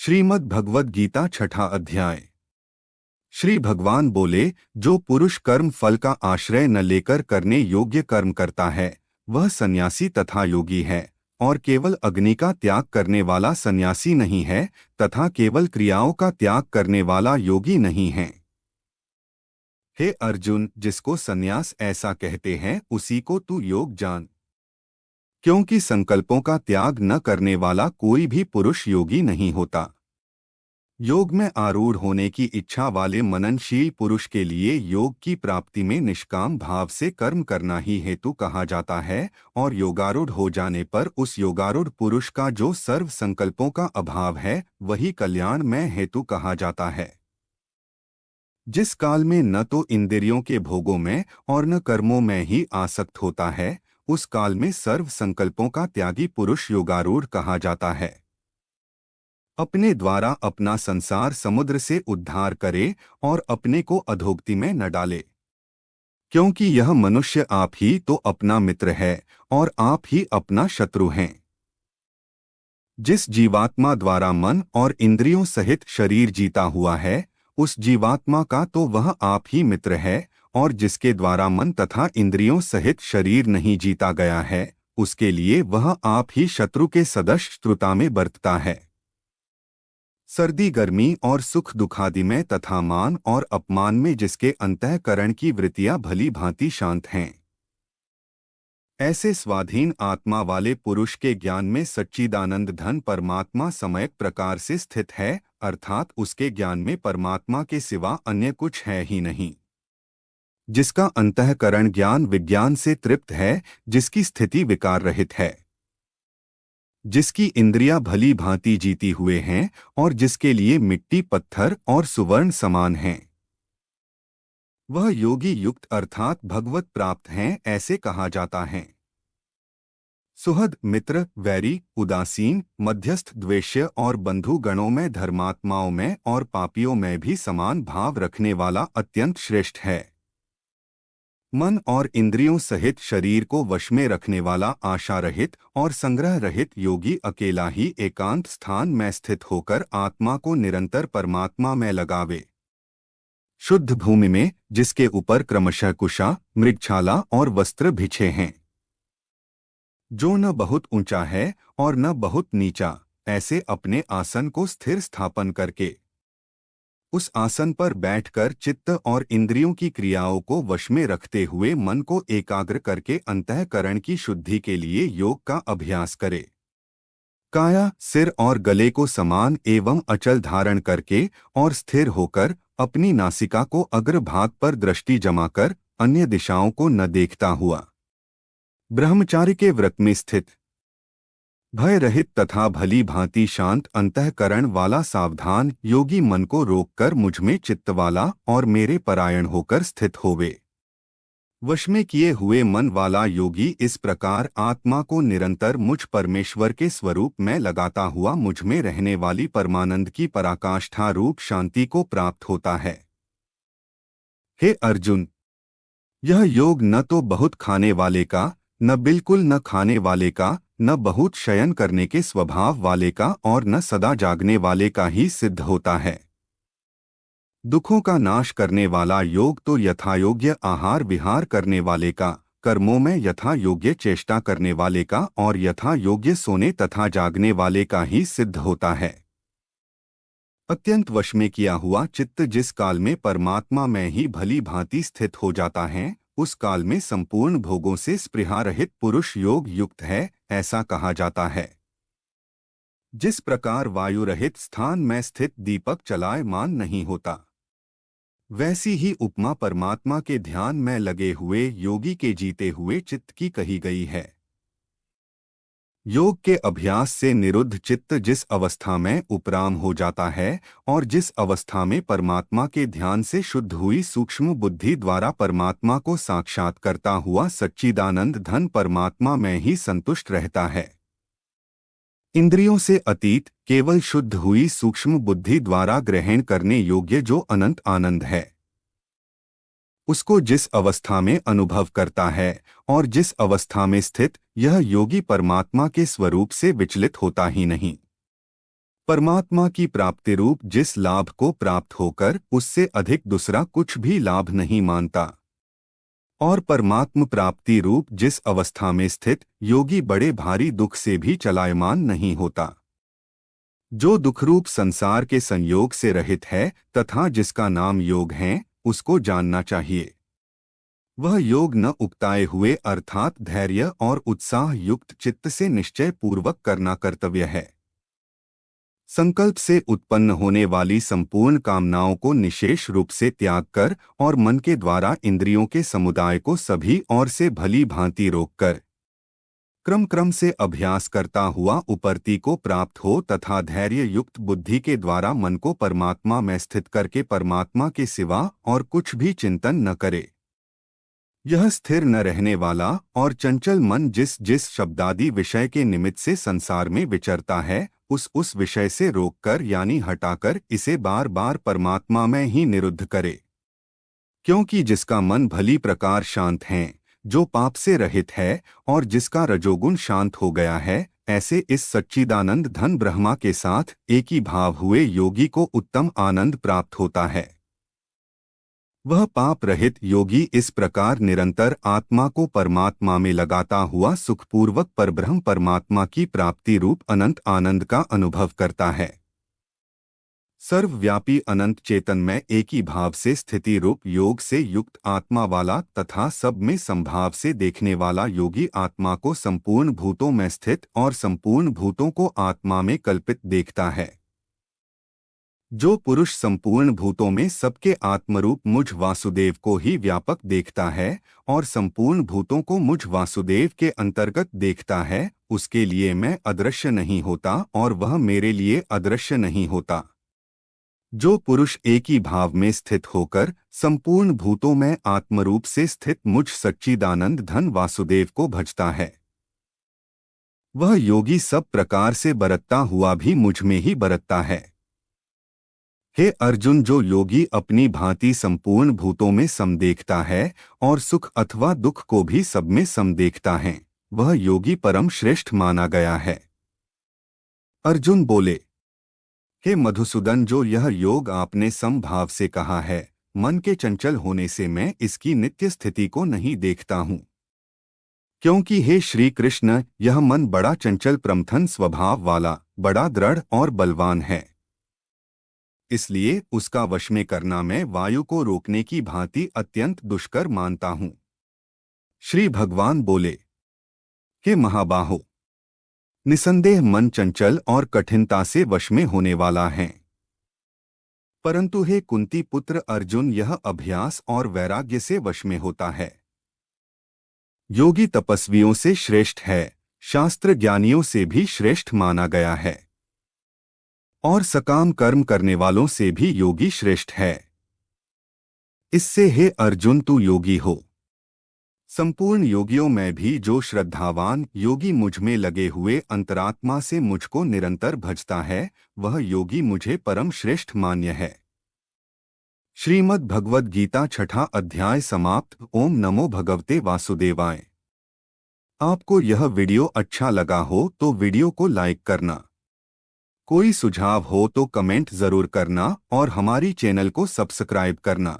श्रीमद् भगवद गीता छठा अध्याय। श्री भगवान बोले, जो पुरुष कर्म फल का आश्रय न लेकर करने योग्य कर्म करता है वह सन्यासी तथा योगी है, और केवल अग्नि का त्याग करने वाला सन्यासी नहीं है तथा केवल क्रियाओं का त्याग करने वाला योगी नहीं है। हे अर्जुन, जिसको सन्यास ऐसा कहते हैं उसी को तू योग जान, क्योंकि संकल्पों का त्याग न करने वाला कोई भी पुरुष योगी नहीं होता। योग में आरूढ़ होने की इच्छा वाले मननशील पुरुष के लिए योग की प्राप्ति में निष्काम भाव से कर्म करना ही हेतु कहा जाता है, और योगारूढ़ हो जाने पर उस योगारूढ़ पुरुष का जो सर्व संकल्पों का अभाव है वही कल्याण में हेतु कहा जाता है। जिस काल में न तो इंद्रियों के भोगों में और न कर्मों में ही आसक्त होता है, उस काल में सर्व संकल्पों का त्यागी पुरुष योगारूढ़ कहा जाता है। अपने द्वारा अपना संसार समुद्र से उद्धार करे और अपने को अधोगति में न डाले, क्योंकि यह मनुष्य आप ही तो अपना मित्र है और आप ही अपना शत्रु हैं। जिस जीवात्मा द्वारा मन और इंद्रियों सहित शरीर जीता हुआ है उस जीवात्मा का तो वह आप ही मित्र है, और जिसके द्वारा मन तथा इंद्रियों सहित शरीर नहीं जीता गया है उसके लिए वह आप ही शत्रु के सदृश शत्रुता में बरतता है। सर्दी गर्मी और सुख दुखादि में तथा मान और अपमान में जिसके अंतःकरण की वृत्तियां भली भांति शांत हैं, ऐसे स्वाधीन आत्मा वाले पुरुष के ज्ञान में सच्चिदानंद धन परमात्मा सम्यक प्रकार से स्थित है, अर्थात उसके ज्ञान में परमात्मा के सिवा अन्य कुछ है ही नहीं। जिसका अंतःकरण ज्ञान विज्ञान से तृप्त है, जिसकी स्थिति विकार रहित है, जिसकी इंद्रियां भली भांति जीती हुए हैं और जिसके लिए मिट्टी पत्थर और सुवर्ण समान हैं, वह योगी युक्त अर्थात भगवत प्राप्त हैं ऐसे कहा जाता है। सुहृद, मित्र, वैरी, उदासीन, मध्यस्थ, द्वेष्य और बंधु गणों में धर्मात्माओं में और पापियों में भी समान भाव रखने वाला अत्यंत श्रेष्ठ है। मन और इंद्रियों सहित शरीर को वश में रखने वाला आशा रहित और संग्रह रहित योगी अकेला ही एकांत स्थान में स्थित होकर आत्मा को निरंतर परमात्मा में लगावे। शुद्ध भूमि में जिसके ऊपर क्रमशः कुशा, मृगछाला और वस्त्र बिछे हैं, जो न बहुत ऊंचा है और न बहुत नीचा, ऐसे अपने आसन को स्थिर स्थापन करके उस आसन पर बैठकर चित्त और इंद्रियों की क्रियाओं को वश में रखते हुए मन को एकाग्र करके अंतःकरण की शुद्धि के लिए योग का अभ्यास करे। काया, सिर और गले को समान एवं अचल धारण करके और स्थिर होकर अपनी नासिका को अग्रभाग पर दृष्टि जमाकर अन्य दिशाओं को न देखता हुआ ब्रह्मचारी के व्रत में स्थित भय रहित तथा भली भांति शांत अंतःकरण वाला सावधान योगी मन को रोककर मुझमें चित्त वाला और मेरे परायण होकर स्थित होवे। वश में किए हुए मन वाला योगी इस प्रकार आत्मा को निरंतर मुझ परमेश्वर के स्वरूप में लगाता हुआ मुझ में रहने वाली परमानंद की पराकाष्ठा रूप शांति को प्राप्त होता है। हे अर्जुन, यह योग न तो बहुत खाने वाले का, न बिल्कुल न खाने वाले का, न बहुत शयन करने के स्वभाव वाले का और न सदा जागने वाले का ही सिद्ध होता है। दुखों का नाश करने वाला योग तो यथायोग्य आहार विहार करने वाले का, कर्मों में यथा योग्य चेष्टा करने वाले का और यथा योग्य सोने तथा जागने वाले का ही सिद्ध होता है। अत्यंत वश में किया हुआ चित्त जिस काल में परमात्मा में ही भली भांति स्थित हो जाता है उस काल में संपूर्ण भोगों से स्पृहा रहित पुरुष योग युक्त है ऐसा कहा जाता है। जिस प्रकार वायु रहित स्थान में स्थित दीपक चलायमान नहीं होता, वैसी ही उपमा परमात्मा के ध्यान में लगे हुए योगी के जीते हुए चित्त की कही गई है। योग के अभ्यास से निरुद्ध चित्त जिस अवस्था में उपराम हो जाता है और जिस अवस्था में परमात्मा के ध्यान से शुद्ध हुई सूक्ष्म बुद्धि द्वारा परमात्मा को साक्षात करता हुआ सच्चिदानंद धन परमात्मा में ही संतुष्ट रहता है। इंद्रियों से अतीत केवल शुद्ध हुई सूक्ष्म बुद्धि द्वारा ग्रहण करने योग्य जो अनंत आनंद है, उसको जिस अवस्था में अनुभव करता है और जिस अवस्था में स्थित यह योगी परमात्मा के स्वरूप से विचलित होता ही नहीं। परमात्मा की प्राप्ति रूप जिस लाभ को प्राप्त होकर उससे अधिक दूसरा कुछ भी लाभ नहीं मानता, और परमात्म प्राप्ति रूप जिस अवस्था में स्थित योगी बड़े भारी दुख से भी चलायमान नहीं होता, जो दुखरूप संसार के संयोग से रहित है तथा जिसका नाम योग है, उसको जानना चाहिए। वह योग न उकताए हुए अर्थात धैर्य और उत्साह युक्त चित्त से निश्चय पूर्वक करना कर्तव्य है। संकल्प से उत्पन्न होने वाली संपूर्ण कामनाओं को निशेष रूप से त्याग कर और मन के द्वारा इंद्रियों के समुदाय को सभी ओर से भली भांति रोककर क्रम क्रम से अभ्यास करता हुआ उपरति को प्राप्त हो तथा धैर्य युक्त बुद्धि के द्वारा मन को परमात्मा में स्थित करके परमात्मा के सिवा और कुछ भी चिंतन न करे। यह स्थिर न रहने वाला और चंचल मन जिस जिस शब्दादि विषय के निमित्त से संसार में विचरता है, उस विषय से रोककर यानी हटाकर इसे बार बार परमात्मा में ही निरुद्ध करे। क्योंकि जिसका मन भली प्रकार शांत है, जो पाप से रहित है और जिसका रजोगुण शांत हो गया है, ऐसे इस सच्चिदानंद धन ब्रह्मा के साथ एक ही भाव हुए योगी को उत्तम आनंद प्राप्त होता है। वह पाप रहित योगी इस प्रकार निरंतर आत्मा को परमात्मा में लगाता हुआ सुखपूर्वक परब्रह्म परमात्मा की प्राप्ति रूप अनंत आनंद का अनुभव करता है। सर्वव्यापी अनंत चेतन में एक ही भाव से स्थिति रूप योग से युक्त आत्मा वाला तथा सब में संभाव से देखने वाला योगी आत्मा को संपूर्ण भूतों में स्थित और संपूर्ण भूतों को आत्मा में कल्पित देखता है। जो पुरुष संपूर्ण भूतों में सबके आत्मरूप मुझ वासुदेव को ही व्यापक देखता है और संपूर्ण भूतों को मुझ वासुदेव के अंतर्गत देखता है, उसके लिए मैं अदृश्य नहीं होता और वह मेरे लिए अदृश्य नहीं होता। जो पुरुष एक ही भाव में स्थित होकर संपूर्ण भूतों में आत्मरूप से स्थित मुझ सच्चिदानंद धन वासुदेव को भजता है, वह योगी सब प्रकार से बरतता हुआ भी मुझ में ही बरतता है। हे अर्जुन, जो योगी अपनी भांति संपूर्ण भूतों में सम देखता है और सुख अथवा दुख को भी सब में सम देखता है, वह योगी परम श्रेष्ठ माना गया है। अर्जुन बोले, हे मधुसूदन, जो यह योग आपने समभाव से कहा है, मन के चंचल होने से मैं इसकी नित्य स्थिति को नहीं देखता हूँ। क्योंकि हे श्री कृष्ण, यह मन बड़ा चंचल प्रमथन स्वभाव वाला, बड़ा दृढ़ और बलवान है, इसलिए उसका वश में करना मैं वायु को रोकने की भांति अत्यंत दुष्कर मानता हूँ। श्री भगवान बोले, हे महाबाहो, निसंदेह मन चंचल और कठिनता से वश में होने वाला है, परंतु हे कुंती पुत्र अर्जुन, यह अभ्यास और वैराग्य से वश में होता है। योगी तपस्वियों से श्रेष्ठ है, शास्त्र ज्ञानियों से भी श्रेष्ठ माना गया है, और सकाम कर्म करने वालों से भी योगी श्रेष्ठ है। इससे हे अर्जुन, तू योगी हो। संपूर्ण योगियों में भी जो श्रद्धावान योगी मुझ में लगे हुए अंतरात्मा से मुझको निरंतर भजता है, वह योगी मुझे परम श्रेष्ठ मान्य है। श्रीमद् भगवद गीता छठा अध्याय समाप्त। ओम नमो भगवते वासुदेवाय। आपको यह वीडियो अच्छा लगा हो तो वीडियो को लाइक करना, कोई सुझाव हो तो कमेंट जरूर करना और हमारी चैनल को सब्सक्राइब करना।